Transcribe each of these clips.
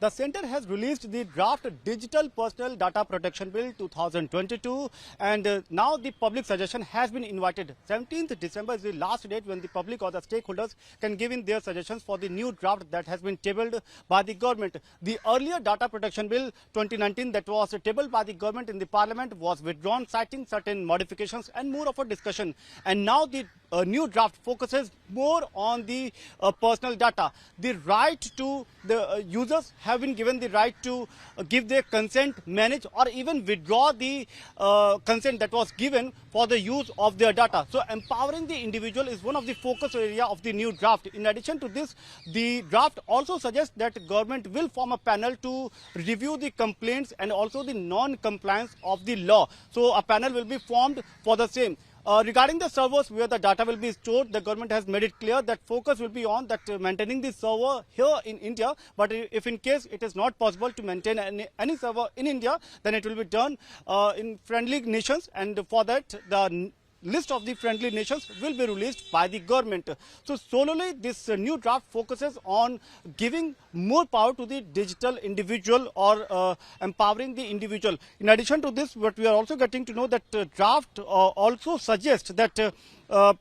The centre has released the draft Digital Personal Data Protection Bill 2022, and now the public suggestion has been invited. 17th December is the last date when the public or the stakeholders can give in their suggestions for the new draft that has been tabled by the government. The earlier Data Protection Bill 2019 that was tabled by the government in the parliament was withdrawn, citing certain modifications and more of a discussion. And now the new draft focuses more on the personal data. The right to the users have been given the right to give their consent, manage or even withdraw the consent that was given for the use of their data. So empowering the individual is one of the focus area of the new draft. In addition to this, the draft also suggests that government will form a panel to review the complaints and also the non-compliance of the law. So a panel will be formed for the same. Regarding the servers where the data will be stored, the government has made it clear that focus will be on that maintaining the server here in India. But if in case it is not possible to maintain any server in India, then it will be done in friendly nations, and for that the list of the friendly nations will be released by the government. So solely this new draft focuses on giving more power to the digital individual or empowering the individual. In addition to this, what we are also getting to know that draft also suggests that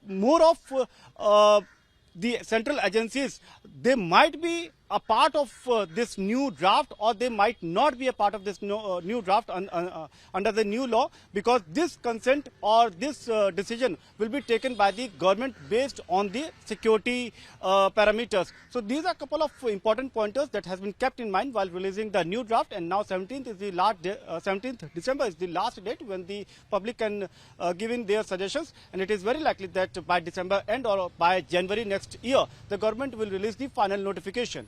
more of the central agencies, they might be a part of this new draft, or they might not be a part of this new draft under the new law, because this consent or this decision will be taken by the government based on the security parameters. So these are a couple of important pointers that has been kept in mind while releasing the new draft. And now 17th is the last day, 17th December is the last date when the public can give in their suggestions, and it is very likely that by December end or by January next year the government will release the final notification.